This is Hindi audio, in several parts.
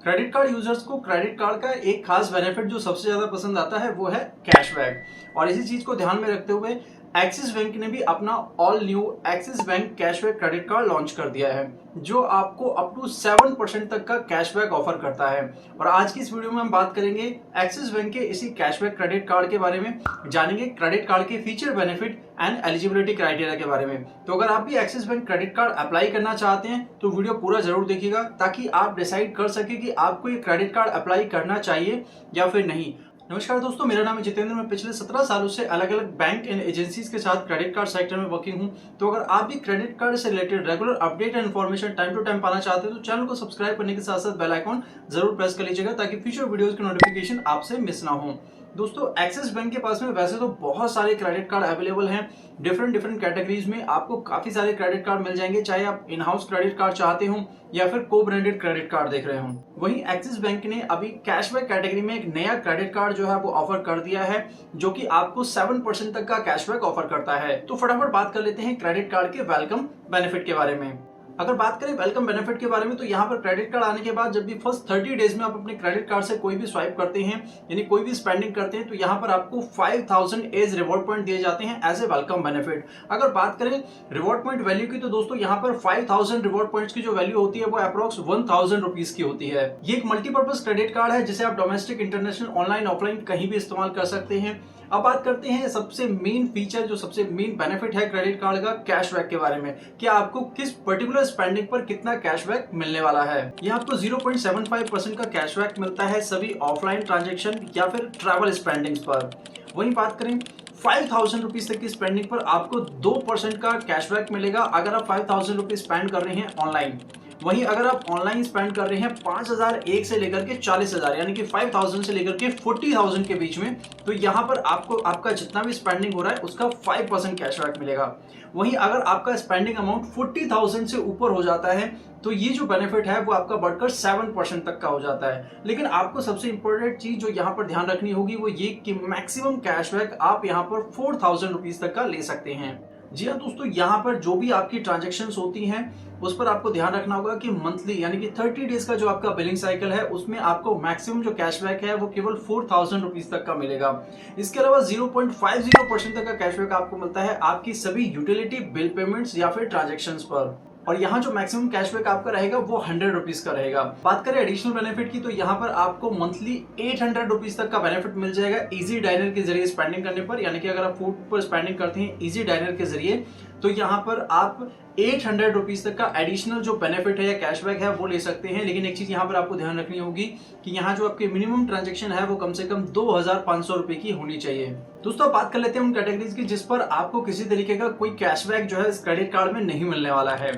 क्रेडिट कार्ड यूजर्स को क्रेडिट कार्ड का एक खास बेनिफिट जो सबसे ज्यादा पसंद आता है वो है कैशबैक। और इसी चीज को ध्यान में रखते हुए एक्सिस बैंक ने भी अपना all new axis bank cashback credit card launch कर दिया है, जो आपको अप टू 7% तक का कैशबैक ऑफर करता है। और आज की इस वीडियो में हम बात करेंगे एक्सिस बैंक के इसी कैशबैक क्रेडिट कार्ड के बारे में, जानेंगे क्रेडिट कार्ड के feature, benefit and eligibility criteria के बारे में। तो अगर आप भी axis bank credit card apply करना चाहते हैं तो वीडियो पूरा जरूर देखिएगा, ताकि आप डिसाइड कर सके कि आपको ये क्रेडिट कार्ड अप्लाई करना चाहिए या फिर नहीं। नमस्कार दोस्तों, मेरा नाम है जितेंद्र। मैं पिछले 17 सालों से अलग अलग बैंक एंड एजेंसीज के साथ क्रेडिट कार्ड सेक्टर में वर्किंग हूं। तो अगर आप भी क्रेडिट कार्ड से related regular update and information time to time पाना चाहते हैं तो चैनल को सब्सक्राइब करने के साथ साथ बेल आइकॉन जरूर प्रेस कर लीजिएगा, ताकि फ्यूचर वीडियोस की नोटिफिकेशन आपसे मिस ना हो। दोस्तों, एक्सिस बैंक के पास में वैसे तो बहुत सारे क्रेडिट कार्ड अवेलेबल हैं। डिफरेंट कैटेगरीज में आपको काफी सारे क्रेडिट कार्ड मिल जाएंगे, चाहे आप इन हाउस क्रेडिट कार्ड चाहते हो या फिर को ब्रांडेड क्रेडिट कार्ड देख रहे हो। वहीं एक्सिस बैंक ने अभी कैशबैक कैटेगरी में एक नया क्रेडिट कार्ड जो है वो ऑफर कर दिया है, जो कि आपको 7% तक का कैशबैक ऑफर करता है। तो फटाफट बात कर लेते हैं क्रेडिट कार्ड के वेलकम बेनिफिट के बारे में। अगर बात करें वेलकम बेनिफिट के बारे में, तो यहाँ पर क्रेडिट कार्ड आने के बाद जब भी फर्स्ट 30 डेज में आप अपने क्रेडिट कार्ड से कोई भी स्वाइप करते हैं, यानी कोई भी स्पेंडिंग करते हैं, तो यहाँ पर आपको 5000 एज रिवॉर्ड पॉइंट दिए जाते हैं एज ए वेलकम बेनिफिट। अगर बात करें रिवॉर्ड पॉइंट वैल्यू की, तो दोस्तों यहाँ पर 5000 रिवॉर्ड पॉइंट्स की जो वैल्यू होती है वो अप्रॉक्स 1000 रुपीज की होती है। ये एक मल्टीपर्पज क्रेडिट कार्ड है, जिसे आप डोमेस्टिक, इंटरनेशनल, ऑनलाइन, ऑफलाइन कहीं भी इस्तेमाल कर सकते हैं। अब बात करते हैं सबसे मेन फीचर, जो सबसे मेन बेनिफिट है क्रेडिट कार्ड का, कैशबैक के बारे में, कि आपको किस पर्टिकुलर स्पेंडिंग पर कितना कैशबैक मिलने वाला है। ये आपको 0.75% का कैशबैक मिलता है सभी ऑफलाइन ट्रांजैक्शन या फिर ट्रैवल स्पेंडिंग्स पर। वहीं बात करें 5000 रुपीज तक की स्पेंडिंग पर आपको 2% का कैशबैक मिलेगा, अगर आप 5000 रुपीज स्पेंड कर रहे हैं ऑनलाइन। वहीं अगर आप ऑनलाइन स्पेंड कर रहे हैं 5001 से लेकर के 40000, यानी कि 5000 से लेकर के 40000 के बीच में, तो यहाँ पर आपको आपका जितना भी स्पेंडिंग हो रहा है उसका 5% कैशबैक मिलेगा। वहीं अगर आपका स्पेंडिंग अमाउंट 40000 से ऊपर हो जाता है तो ये जो बेनिफिट है वो आपका बढ़कर 7% तक का हो जाता है। लेकिन आपको सबसे इंपॉर्टेंट चीज जो यहाँ पर ध्यान रखनी होगी वो ये कि मैक्सिमम कैशबैक आप यहाँ पर 4000 रुपीज तक का ले सकते हैं। जी हाँ दोस्तों, यहाँ पर जो भी आपकी ट्रांजैक्शंस होती हैं उस पर आपको ध्यान रखना होगा कि मंथली, यानी कि 30 डेज का जो आपका बिलिंग साइकिल है, उसमें आपको मैक्सिमम जो कैशबैक है वो केवल 4000 रुपीज तक का मिलेगा। इसके अलावा 0.50% तक का कैशबैक आपको मिलता है आपकी सभी यूटिलिटी बिल पेमेंट्स या फिर ट्रांजेक्शन्स पर। और यहाँ जो मैक्सिमम कैशबैक आपका रहेगा वो 100 रुपीज का रहेगा। बात करें एडिशनल बेनिफिट की, तो यहाँ पर आपको मंथली 800 रुपीज तक का बेनिफिट मिल जाएगा इजी डाइनर के जरिए स्पेंडिंग करने पर। यानी कि अगर आप फूड पर स्पेंडिंग करते हैं इजी डाइनर के जरिए, तो यहाँ पर आप 800 रुपीज तक का एडिशनल जो बेनिफिट है या कैशबैक है वो ले सकते हैं। लेकिन एक चीज यहाँ पर आपको ध्यान रखनी होगी कि यहाँ जो आपकी मिनिमम ट्रांजैक्शन है वो कम से कम 2500 रुपए की होनी चाहिए। दोस्तों, बात कर लेते हैं उन कैटेगरीज की जिस पर आपको किसी तरीके का कोई कैशबैक जो है इस क्रेडिट कार्ड में नहीं मिलने वाला है।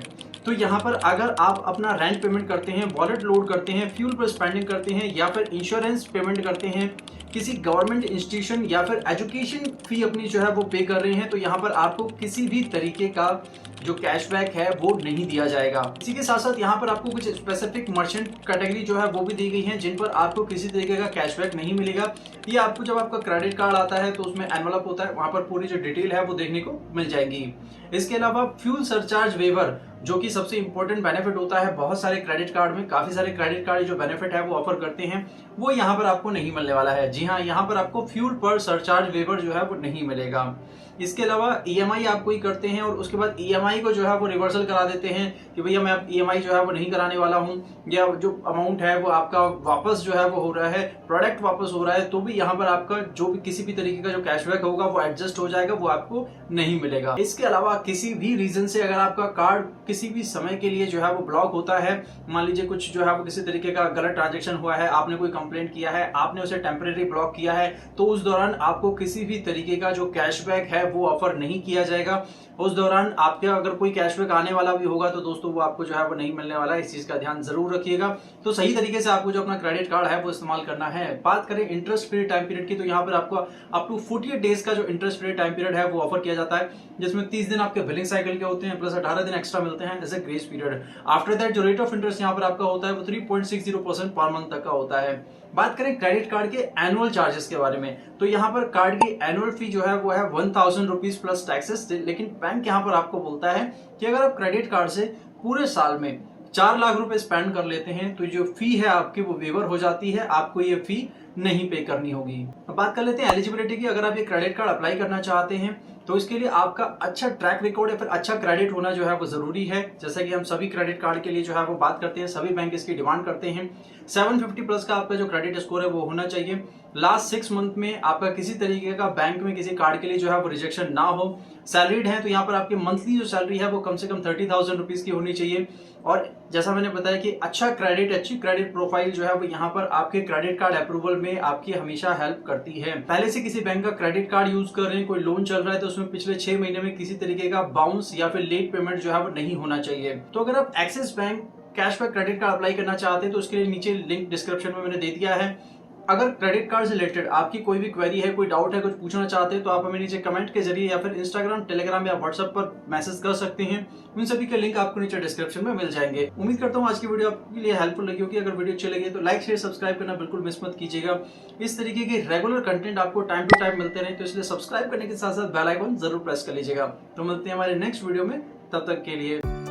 तो यहाँ पर अगर आप अपना रेंट पेमेंट करते हैं, वॉलेट लोड करते हैं, फ्यूल पर स्पेंडिंग करते हैं या फिर इंश्योरेंस पेमेंट करते हैं, किसी गवर्नमेंट इंस्टीट्यूशन या फिर एजुकेशन फी अपनी जो है वो पे कर रहे हैं, तो यहाँ पर आपको किसी भी तरीके का जो कैशबैक है वो नहीं दिया जाएगा। इसी के साथ साथ यहाँ पर आपको कुछ स्पेसिफिक मर्चेंट कैटेगरी जो है वो भी दी गई है, जिन पर आपको किसी तरीके का कैशबैक नहीं मिलेगा। ये आपको जब आपका क्रेडिट कार्ड आता है तो उसमें एनवलप होता है, वहां पर पूरी जो डिटेल है वो देखने को मिल जाएगी। इसके अलावा फ्यूल सरचार्ज वेवर, जो कि सबसे इंपॉर्टेंट बेनिफिट होता है बहुत सारे क्रेडिट कार्ड में, काफी सारे क्रेडिट कार्ड जो बेनिफिट है वो ऑफर करते हैं, वो यहाँ पर आपको नहीं मिलने वाला है। जी हाँ, यहाँ पर आपको फ्यूल पर सरचार्ज वेवर जो है वो नहीं मिलेगा। इसके अलावा ईएमआई आप कोई करते हैं और उसके बाद ईएमआई को जो है वो रिवर्सल करा देते हैं कि भैया मैं ईएमआई जो है वो नहीं कराने वाला हूँ, या जो अमाउंट है वो आपका वापस जो है वो हो रहा है, प्रोडक्ट वापस हो रहा है, तो भी यहाँ पर आपका जो भी किसी भी तरीके का जो कैशबैक होगा वो एडजस्ट हो जाएगा, वो आपको नहीं मिलेगा। इसके अलावा किसी भी रीजन से अगर आपका कार्ड किसी भी समय के लिए जो है वो ब्लॉक होता है, मान लीजिए कुछ जो है वो किसी तरीके का गलत ट्रांजेक्शन हुआ है, आपने कोई कंप्लेंट किया है, आपने उसे टेम्परेरी ब्लॉक किया है, तो उस दौरान आपको किसी भी तरीके का जो कैशबैक है वो ऑफर नहीं किया जाएगा। उस दौरान आपके अगर कोई कैशबैक आने वाला भी होगा तो दोस्तों वो आपको जो है वो नहीं मिलने वाला है। इस चीज का ध्यान जरूर रखिएगा। तो सही तरीके से आपको जो अपना क्रेडिट कार्ड है वो इस्तेमाल करना है। बात करें इंटरेस्ट फ्री टाइम पीरियड की, तो यहाँ पर आपको अप टू 48 डेज का जो इंटरेस्ट फ्री टाइम पीरियड है वो ऑफर किया जाता है, जिसमें 30 दिन आपके बिलिंग साइकिल के होते हैं प्लस 18 दिन एक्स्ट्रा मिलते हैं as a grace period. After that जो रेट ऑफ इंटरेस्ट यहाँ पर आपका होता है वो 3.60% पर मंथ तक का होता है। बात करें क्रेडिट कार्ड के एनुअल चार्जेस के बारे में, तो यहाँ पर कार्ड की एनुअल फी जो है वो है 1000 रुपीज प्लस टैक्सेस। लेकिन बैंक यहाँ पर आपको बोलता है कि अगर आप क्रेडिट कार्ड से पूरे साल में 4 लाख रुपए स्पेंड कर लेते हैं तो जो फी है आपकी वो वेवर हो जाती है, आपको ये फी नहीं पे करनी होगी। अब बात कर लेते हैं एलिजिबिलिटी की। अगर आप ये क्रेडिट कार्ड अप्लाई करना चाहते हैं तो इसके लिए आपका अच्छा ट्रैक रिकॉर्ड या फिर अच्छा क्रेडिट होना जो है वो जरूरी है। जैसा कि हम सभी क्रेडिट कार्ड के लिए जो है वो बात करते हैं, सभी बैंक इसकी डिमांड करते हैं 750 प्लस का आपका जो क्रेडिट स्कोर है वो होना चाहिए। लास्ट 6 मंथ में आपका किसी तरीके का बैंक में किसी कार्ड के लिए जो है वो रिजेक्शन ना हो। सैलरीड है तो यहाँ पर आपकी मंथली जो सैलरी है वो कम से कम 30,000 रुपीज की होनी चाहिए। और जैसा मैंने बताया कि अच्छा क्रेडिट, अच्छी क्रेडिट प्रोफाइल जो है वो यहाँ पर आपके क्रेडिट कार्ड अप्रूवल में आपकी हमेशा हेल्प करती है। पहले से किसी बैंक का क्रेडिट कार्ड यूज कर रहे हैं, कोई लोन चल रहा है तो उसमें पिछले 6 महीने में किसी तरीके का बाउंस या फिर लेट पेमेंट जो है वो नहीं होना चाहिए। तो अगर आप axis bank cashback credit card apply करना चाहते हैं तो उसके लिए नीचे लिंक डिस्क्रिप्शन में मैंने दे दिया है। अगर क्रेडिट कार्ड से रिलेटेड आपकी कोई भी क्वेरी है, कोई डाउट है, कुछ पूछना चाहते हैं तो आप हमें नीचे कमेंट के जरिए या फिर इंस्टाग्राम, टेलीग्राम या व्हाट्सएप पर मैसेज कर सकते हैं। उन सभी के लिंक आपको नीचे डिस्क्रिप्शन में मिल जाएंगे। उम्मीद करता हूँ आज की वीडियो आपके लिए हेल्पफुल लगी होगी। अगर वीडियो अच्छी लगी तो लाइक, शेयर, सब्सक्राइब करना बिल्कुल मिस मत कीजिएगा। इस तरीके के रेगुलर कंटेंट आपको टाइम टू टाइम मिलते रहे तो इसलिए सब्सक्राइब करने के साथ साथ बेल आइकन जरूर प्रेस कर लीजिएगा। तो मिलते हैं हमारे नेक्स्ट वीडियो में, तब तक के लिए।